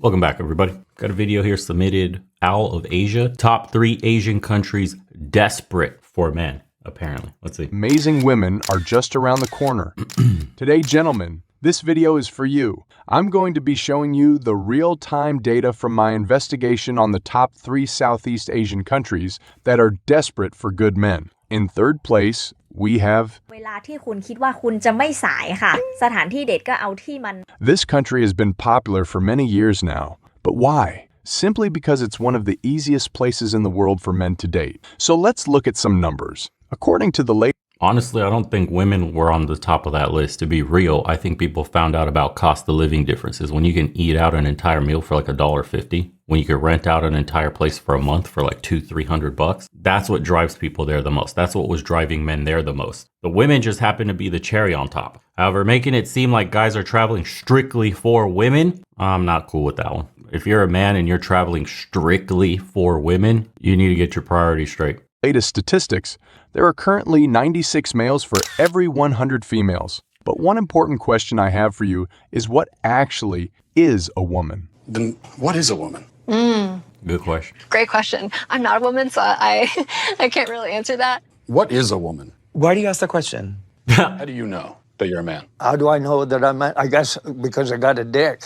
Welcome back, everybody. Got a video here submitted. Owl of Asia. Top 3 Asian countries desperate for men, apparently. Let's see. Amazing women are just around the corner. Today, gentlemen, this video is for you. I'm going to be showing you the real-time data from my investigation on the top 3 Southeast Asian countries that are desperate for good men. In third place, we have This country has been popular for many years now. But why? Simply because it's one of the easiest places in the world for men to date. So let's look at some numbers. According to the latest... Honestly, I don't think women were on the top of that list. To be real, I think people found out about cost of living differences. When you can eat out an entire meal for like $1.50, when you can rent out an entire place for a month for like $200-300, that's what drives people there the most. That's what was driving men there the most. The women just happen to be the cherry on top. However, making it seem like guys are traveling strictly for women, I'm not cool with that one. If you're a man and you're traveling strictly for women, you need to get your priorities straight. Latest statistics, there are currently 96 males for every 100 females. But one important question I have for you is what actually is a woman? Then what is a woman? Good question. Great question. I'm not a woman, so I can't really answer that. What is a woman? Why do you ask the question? How do you know that you're a man? How do I know that I'm a, I guess because I got a dick.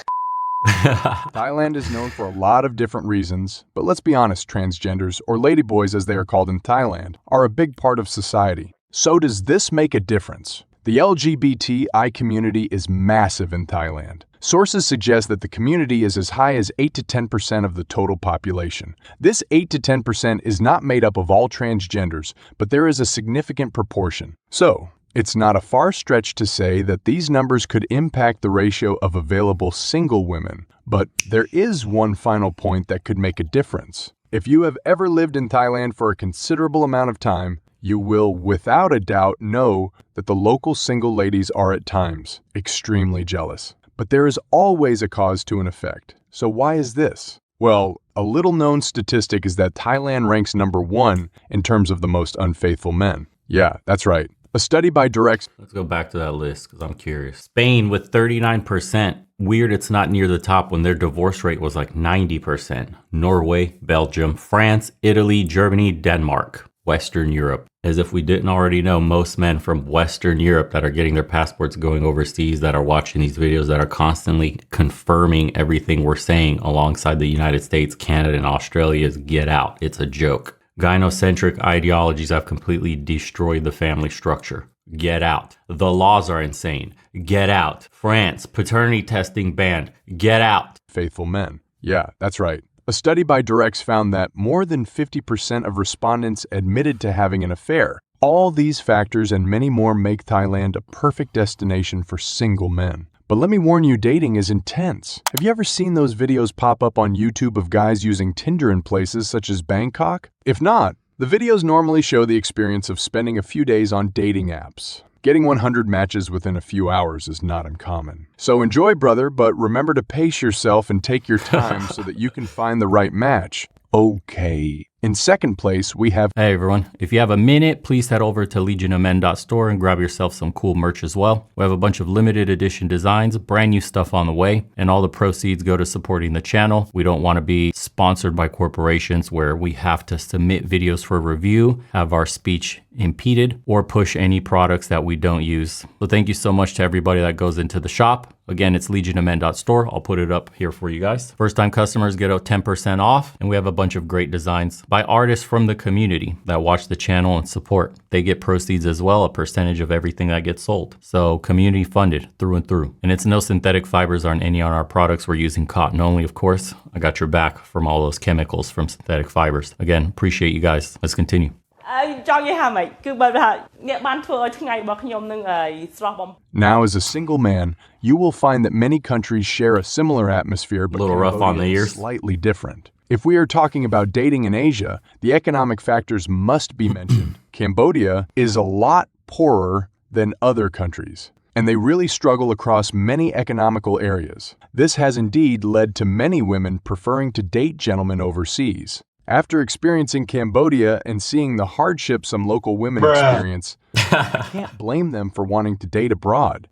Thailand is known for a lot of different reasons, but let's be honest, transgenders, or ladyboys as they are called in Thailand, are a big part of society. So does this make a difference? The LGBTI community is massive in Thailand. Sources suggest that the community is as high as 8 to 10% of the total population. This 8 to 10% is not made up of all transgenders, but there is a significant proportion. So, it's not a far stretch to say that these numbers could impact the ratio of available single women. But there is one final point that could make a difference. If you have ever lived in Thailand for a considerable amount of time, you will without a doubt know that the local single ladies are at times extremely jealous. But there is always a cause to an effect. So why is this? Well, a little known statistic is that Thailand ranks number 1 in terms of the most unfaithful men. Yeah, that's right. A study by Direct... Let's go back to that list because I'm curious. Spain with 39%. Weird it's not near the top when their divorce rate was like 90%. Norway, Belgium, France, Italy, Germany, Denmark. Western Europe. As if we didn't already know, most men from Western Europe that are getting their passports going overseas, that are watching these videos, that are constantly confirming everything we're saying alongside the United States, Canada, and Australia's get out. It's a joke. Gynocentric ideologies have completely destroyed the family structure. Get out. The laws are insane. Get out. France, paternity testing banned. Get out. Faithful men. Yeah, that's right. A study by Direx found that more than 50% of respondents admitted to having an affair. All these factors and many more make Thailand a perfect destination for single men. But let me warn you, dating is intense. Have you ever seen those videos pop up on YouTube of guys using Tinder in places such as Bangkok? If not, the videos normally show the experience of spending a few days on dating apps. Getting 100 matches within a few hours is not uncommon. So enjoy, brother, but remember to pace yourself and take your time so that you can find the right match. Okay. In second place, we have... Hey everyone, if you have a minute, please head over to legionofmen.store and grab yourself some cool merch as well. We have a bunch of limited edition designs, brand new stuff on the way, and all the proceeds go to supporting the channel. We don't want to be sponsored by corporations where we have to submit videos for review, have our speech impeded, or push any products that we don't use. So thank you so much to everybody that goes into the shop. Again, it's legionofmen.store. I'll put it up here for you guys. First-time customers get a 10% off, and we have a bunch of great designs by artists from the community that watch the channel and support. They get proceeds as well, a percentage of everything that gets sold. So community funded through and through. And it's no synthetic fibers on any on our products. We're using cotton only, of course. I got your back from all those chemicals from synthetic fibers. Again, appreciate you guys. Let's continue. Now, as a single man, you will find that many countries share a similar atmosphere, but a little rough on the Cambodia is ears. Slightly different. If we are talking about dating in Asia, the economic factors must be mentioned. Cambodia is a lot poorer than other countries, and they really struggle across many economical areas. This has indeed led to many women preferring to date gentlemen overseas. After experiencing Cambodia and seeing the hardship some local women experience, I can't blame them for wanting to date abroad.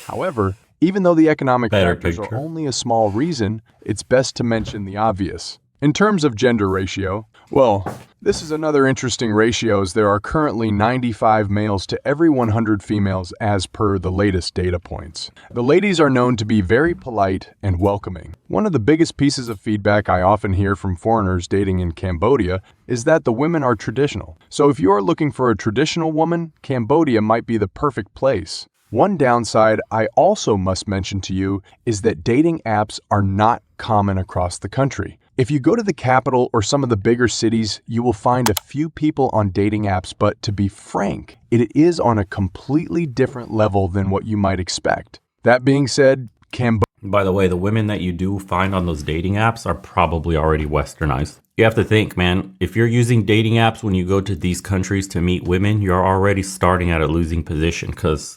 However, Even though the economic Better factors picture. are only a small reason, it's best to mention the obvious. In terms of gender ratio, well, this is another interesting ratio as there are currently 95 males to every 100 females as per the latest data points. The ladies are known to be very polite and welcoming. One of the biggest pieces of feedback I often hear from foreigners dating in Cambodia is that the women are traditional. So if you're looking for a traditional woman, Cambodia might be the perfect place. One downside I also must mention to you is that dating apps are not common across the country. If you go to the capital or some of the bigger cities, you will find a few people on dating apps, but to be frank, it is on a completely different level than what you might expect. That being said, By the way, the women that you do find on those dating apps are probably already westernized. You have to think, man, if you're using dating apps when you go to these countries to meet women, you're already starting at a losing position because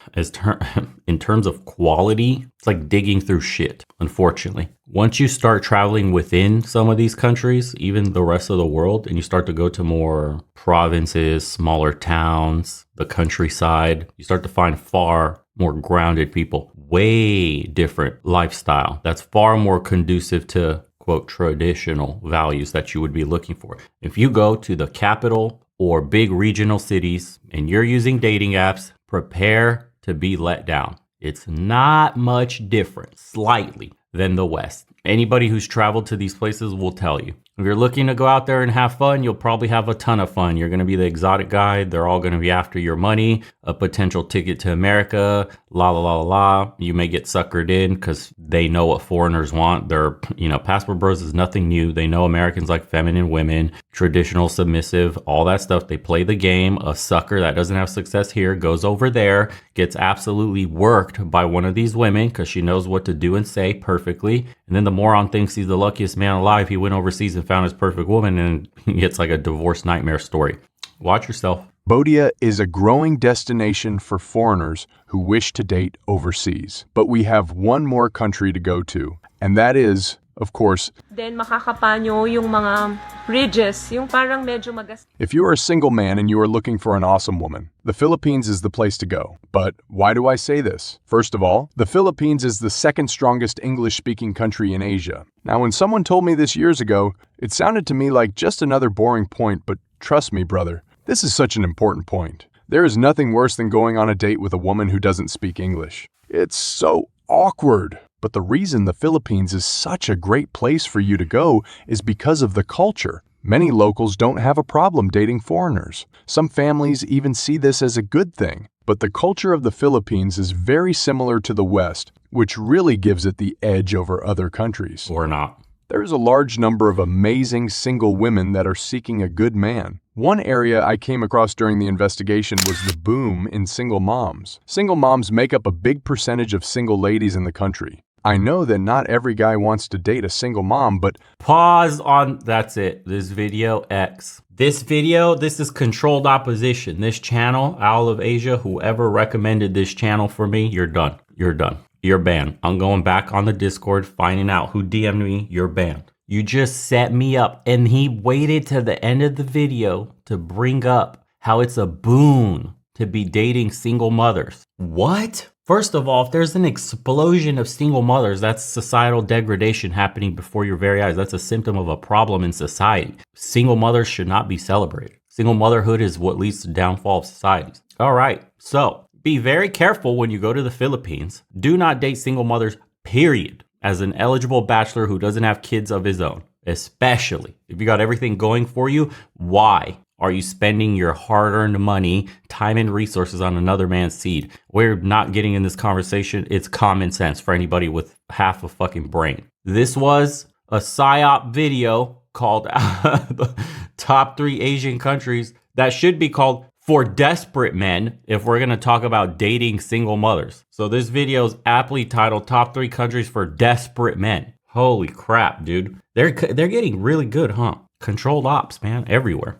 in terms of quality, it's like digging through shit, unfortunately. Once you start traveling within some of these countries, even the rest of the world, and you start to go to more provinces, smaller towns, the countryside, you start to find far more grounded people, way different lifestyle. That's far more conducive to quote traditional values that you would be looking for. If you go to the capital or big regional cities and you're using dating apps, prepare to be let down. It's not much different, slightly, than the West. Anybody who's traveled to these places will tell you. If you're looking to go out there and have fun, you'll probably have a ton of fun. You're going to be the exotic guy. They're all going to be after your money, a potential ticket to America, la la la la. You may get suckered in because they know what foreigners want. They're, passport bros is nothing new. They know Americans like feminine women, traditional, submissive, all that stuff. They play the game. A sucker that doesn't have success here goes over there, gets absolutely worked by one of these women because she knows what to do and say perfectly. And then the moron thinks he's the luckiest man alive. He went overseas and found his perfect woman, and it's like a divorce nightmare story. Watch yourself. Cambodia is a growing destination for foreigners who wish to date overseas. But we have one more country to go to, and that is, of course, then makakapanyo yung mga ridges, yung parang medyo magas. If you are a single man and you are looking for an awesome woman, the Philippines is the place to go. But why do I say this? First of all, the Philippines is the second strongest English-speaking country in Asia. Now, when someone told me this years ago, it sounded to me like just another boring point, but trust me, brother, this is such an important point. There is nothing worse than going on a date with a woman who doesn't speak English. It's so awkward. But the reason the Philippines is such a great place for you to go is because of the culture. Many locals don't have a problem dating foreigners. Some families even see this as a good thing. But the culture of the Philippines is very similar to the West, which really gives it the edge over other countries. Or not. There is a large number of amazing single women that are seeking a good man. One area I came across during the investigation was the boom in single moms. Single moms make up a big percentage of single ladies in the country. I know that not every guy wants to date a single mom, but Pause on, that's it. This video X. This is controlled opposition. This channel, Owl of Asia, whoever recommended this channel for me, you're done. You're done. You're banned. I'm going back on the Discord, finding out who DM'd me, you're banned. You just set me up. And he waited to the end of the video to bring up how it's a boon to be dating single mothers. What? First of all, if there's an explosion of single mothers, that's societal degradation happening before your very eyes. That's a symptom of a problem in society. Single mothers should not be celebrated. Single motherhood is what leads to downfall of societies. All right, so be very careful when you go to the Philippines. Do not date single mothers, period, as an eligible bachelor who doesn't have kids of his own, especially if you got everything going for you. Why are you spending your hard-earned money, time, and resources on another man's seed? We're not getting in this conversation. It's common sense for anybody with half a fucking brain. This was a PSYOP video called the top 3 Asian countries that should be called for desperate men if we're going to talk about dating single mothers. So this video is aptly titled Top 3 Countries for Desperate Men. Holy crap, dude. They're getting really good, huh? Controlled ops, man, everywhere.